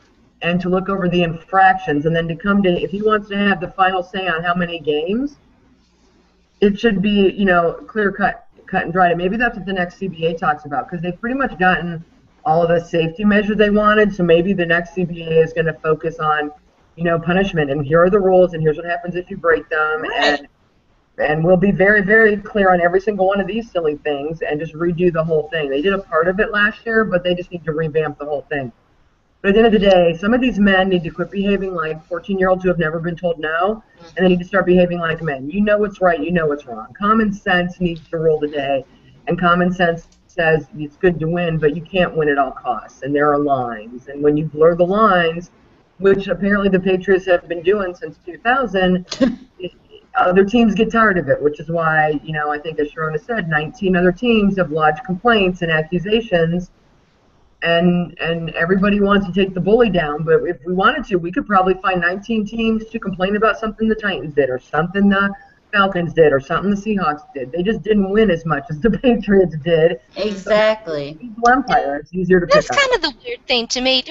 and to look over the infractions, and then to come to, if he wants to have the final say on how many games, it should be, clear cut and dried. And maybe that's what the next CBA talks about, because they've pretty much gotten all of the safety measures they wanted. So maybe the next CBA is going to focus on, punishment, and here are the rules, and here's what happens if you break them, and we'll be very, very clear on every single one of these silly things and just redo the whole thing. They did a part of it last year, but they just need to revamp the whole thing. But at the end of the day, some of these men need to quit behaving like 14-year-olds who have never been told no, and they need to start behaving like men. You know what's right, you know what's wrong. Common sense needs to rule the day, and common sense says it's good to win, but you can't win at all costs, and there are lines. And when you blur the lines, which apparently the Patriots have been doing since 2000, other teams get tired of it, which is why, I think as Sharona said, 19 other teams have lodged complaints and accusations. And everybody wants to take the bully down, but if we wanted to, we could probably find 19 teams to complain about something the Titans did, or something the Falcons did, or something the Seahawks did. They just didn't win as much as the Patriots did. Exactly. Empire, it's easier to pick up. That's kind of the weird thing to me.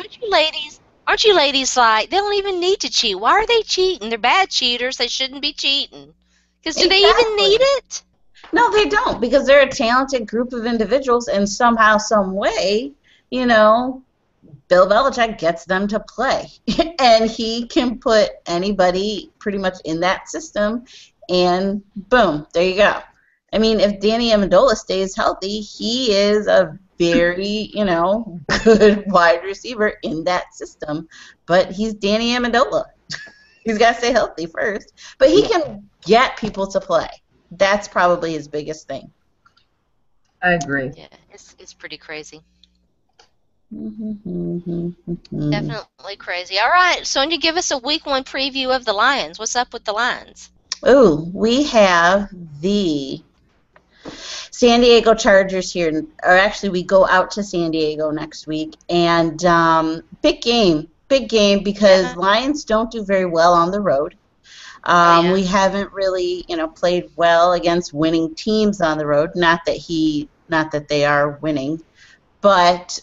Aren't you ladies like, they don't even need to cheat? Why are they cheating? They're bad cheaters. They shouldn't be cheating. Because do they even need it? No, they don't, because they're a talented group of individuals, and somehow, some way, Bill Belichick gets them to play. And he can put anybody pretty much in that system, and boom, there you go. I mean, if Danny Amendola stays healthy, he is a very, good wide receiver in that system. But he's Danny Amendola. He's got to stay healthy first. But he can get people to play. That's probably his biggest thing. I agree. Yeah, it's pretty crazy. Mm-hmm. Definitely crazy. All right, Sonja, give us a week 1 preview of the Lions. What's up with the Lions? Oh, we have the San Diego Chargers here, or actually we go out to San Diego next week, and big game because Lions don't do very well on the road. We haven't really, played well against winning teams on the road. Not that they are winning, but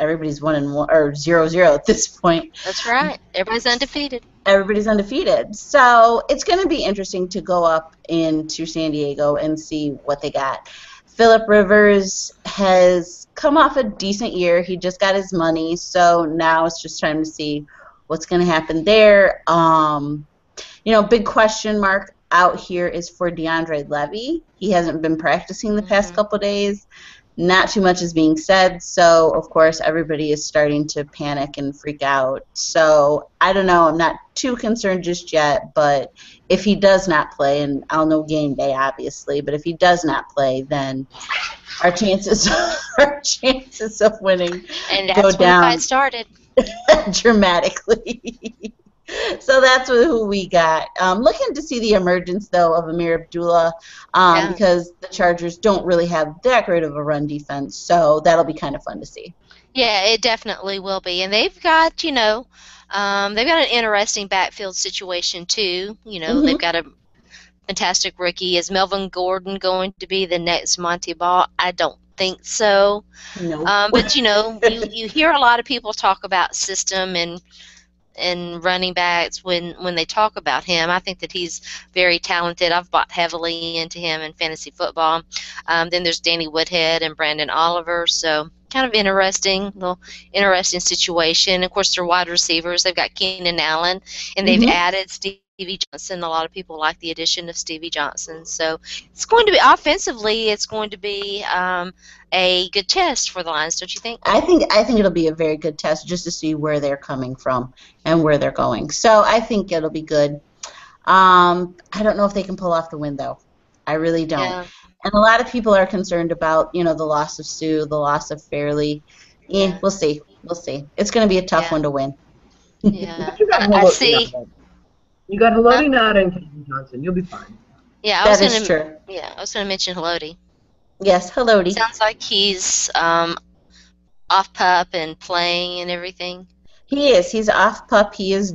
everybody's 1-1 or 0-0 at this point. That's right. Everybody's undefeated. Everybody's undefeated. So it's going to be interesting to go up into San Diego and see what they got. Phillip Rivers has come off a decent year. He just got his money, so now it's just time to see what's going to happen there. Big question mark out here is for DeAndre Levy. He hasn't been practicing the past couple days. Not too much is being said, so of course everybody is starting to panic and freak out. So I don't know. I'm not too concerned just yet, but if he does not play, and I'll know game day obviously, but if he does not play, then our chances of winning and that's go down when the fight started dramatically. So that's who we got. Looking to see the emergence, though, of Amir Abdullah because the Chargers don't really have that great of a run defense, so that'll be kind of fun to see. Yeah, it definitely will be. And they've got, they've got an interesting backfield situation, too. They've got a fantastic rookie. Is Melvin Gordon going to be the next Monty Ball? I don't think so. No. But you hear a lot of people talk about system and running backs when they talk about him. I think that he's very talented. I've bought heavily into him in fantasy football. Then there's Danny Woodhead and Brandon Oliver, so kind of little interesting situation. Of course, they're wide receivers. They've got Keenan Allen, and they've added Stevie Johnson. A lot of people like the addition of Stevie Johnson. So it's going to be offensively. It's going to be a good test for the Lions, don't you think? I think it'll be a very good test just to see where they're coming from and where they're going. So I think it'll be good. I don't know if they can pull off the win, though. I really don't. Yeah. And a lot of people are concerned about, the loss of Sue, the loss of Fairley. Yeah, we'll see. We'll see. It's going to be a tough one to win. Yeah. I see. You got Haloti Nada and Keaton Johnson. You'll be fine. Yeah, that is true. Yeah, I was going to mention Haloti. Yes, Haloti. Sounds like he's off pup and playing and everything. He is. He's off pup. He was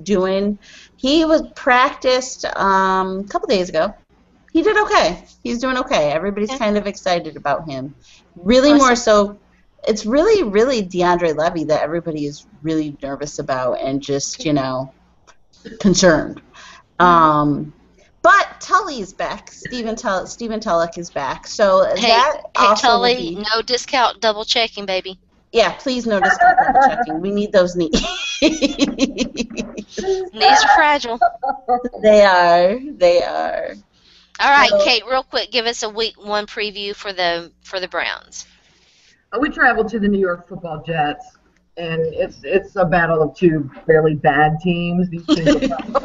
practiced a couple days ago. He did okay. He's doing okay. Everybody's kind of excited about him. Really more so, it's really DeAndre Levy that everybody is really nervous about and just, concerned. But Tully is back. Stephen Tulloch is back. So that also Tully, no discount double checking, baby. Yeah, please no discount double checking. We need those knees. Knees are fragile. They are. All right, Kate, real quick, give us a week 1 preview for the Browns. We traveled to the New York Football Jets, and it's a battle of two fairly bad teams. These teams are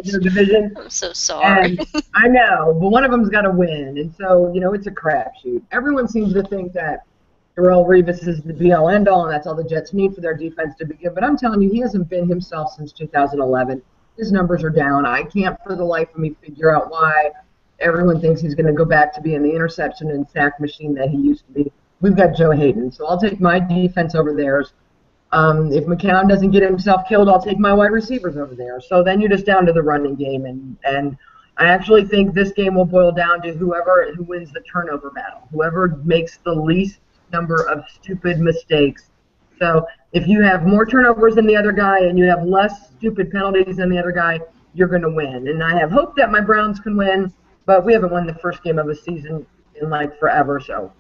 their division. I'm so sorry. And I know, but one of them's got to win, and so it's a crapshoot. Everyone seems to think that Darrelle Revis is the be-all, end-all, and that's all the Jets need for their defense to be good. But I'm telling you, he hasn't been himself since 2011. His numbers are down. I can't for the life of me figure out why everyone thinks he's going to go back to being the interception and sack machine that he used to be. We've got Joe Hayden, so I'll take my defense over theirs. If McCown doesn't get himself killed, I'll take my wide receivers over there. So then you're just down to the running game, and I actually think this game will boil down to who wins the turnover battle, whoever makes the least number of stupid mistakes. So if you have more turnovers than the other guy and you have less stupid penalties than the other guy, you're going to win. And I have hope that my Browns can win, but we haven't won the first game of the season in forever. So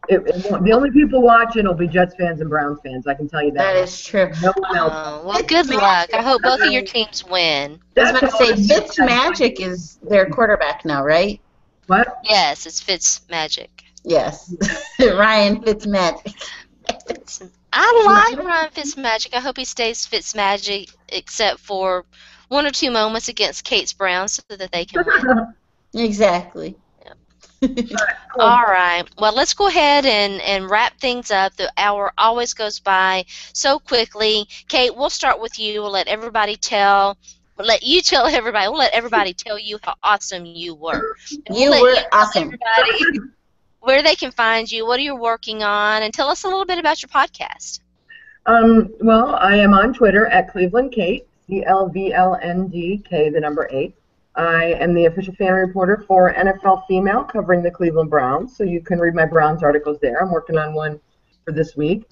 the only people watching will be Jets fans and Browns fans. I can tell you that. That is true. No one else. Well, good luck. I hope both of your teams win. I was about to say, Fitz Magic is their quarterback now, right? What? Yes, it's Fitz Magic. Yes. Ryan Fitzmagic. I like Ryan Fitzmagic. I hope he stays Fitzmagic, except for 1 or 2 moments against Kate's Browns, so that they can win. Exactly. All right. Well, let's go ahead and wrap things up. The hour always goes by so quickly. Kate, we'll start with you. We'll let everybody tell. We'll let you tell everybody. We'll let everybody tell you how awesome you were. You were awesome. Everybody where they can find you, what are you working on, and tell us a little bit about your podcast. Well, I am on Twitter at Cleveland Kate, CLVLNDK, the number 8. I am the official fan reporter for NFL Female, covering the Cleveland Browns, so you can read my Browns articles there. I'm working on one for this week.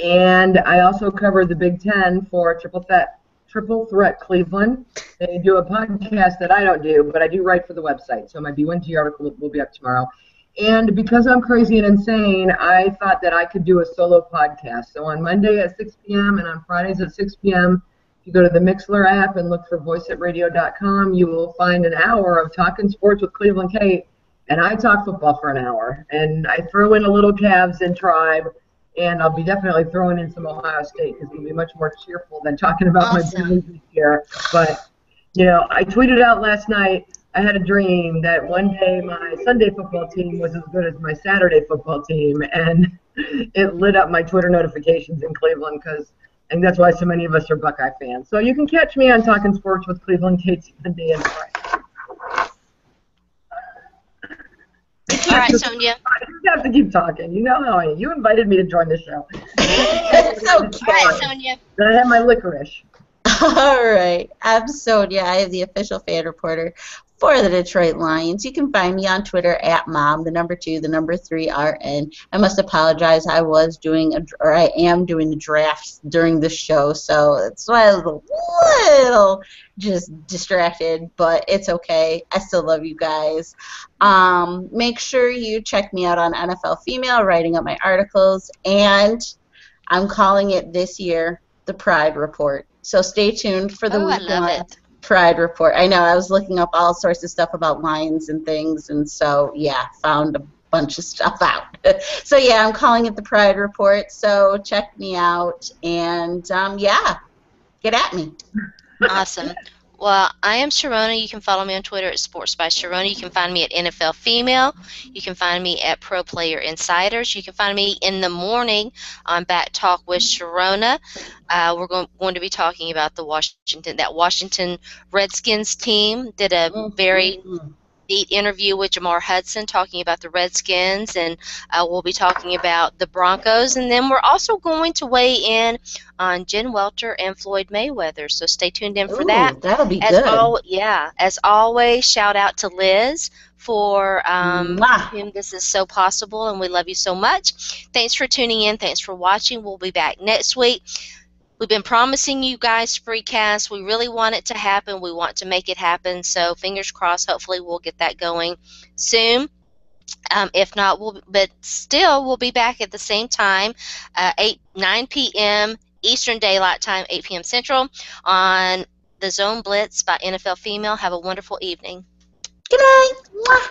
And I also cover the Big Ten for Triple Threat Cleveland. They do a podcast that I don't do, but I do write for the website, so my B1G article will be up tomorrow. And because I'm crazy and insane, I thought that I could do a solo podcast. So on Monday at 6 p.m. and on Fridays at 6 p.m., if you go to the Mixler app and look for voiceatradio.com, you will find an hour of talking sports with Cleveland Kate, and I talk football for an hour. And I throw in a little Cavs and Tribe, and I'll be definitely throwing in some Ohio State because it'll be much more cheerful than talking about my Browns this year. But, I tweeted out last night, I had a dream that one day my Sunday football team was as good as my Saturday football team, and it lit up my Twitter notifications in Cleveland and that's why so many of us are Buckeye fans. So you can catch me on Talking Sports with Cleveland Kate Sunday and Friday. All right, Sonja. I just have to keep talking. You know how I am. You invited me to join the show. It's okay. All right, Sonja. Then I have my licorice. All right. I'm Sonja. I am the official fan reporter for the Detroit Lions. You can find me on Twitter at mom, the number 2, the number 3 RN. I must apologize. I am doing the drafts during the show, so that's why I was a little just distracted, but it's okay. I still love you guys. Make sure you check me out on NFL Female, writing up my articles, and I'm calling it this year the Pride Report. So stay tuned for the week I love one it. Pride Report. I know, I was looking up all sorts of stuff about Lions and things, and so, yeah, found a bunch of stuff out. So, yeah, I'm calling it the Pride Report, so check me out, and, yeah, get at me. Awesome. Well, I am Sharona. You can follow me on Twitter at Sports by Sharona. You can find me at NFL Female. You can find me at Pro Player Insiders. You can find me in the morning on Back Talk with Sharona. We're going to be talking about the Washington Redskins team. Did a very neat interview with Jamar Hudson talking about the Redskins, and we'll be talking about the Broncos, and then we're also going to weigh in on Jen Welter and Floyd Mayweather, so stay tuned in for that. That'll be good. As always, shout out to Liz for whom this is so possible, and we love you so much. Thanks for tuning in. Thanks for watching. We'll be back next week. We've been promising you guys free casts. We really want it to happen. We want to make it happen. So fingers crossed. Hopefully we'll get that going soon. If not, we'll be back at the same time, 9 p.m. Eastern Daylight Time, 8 p.m. Central, on the Zone Blitz by NFL Female. Have a wonderful evening. Good night.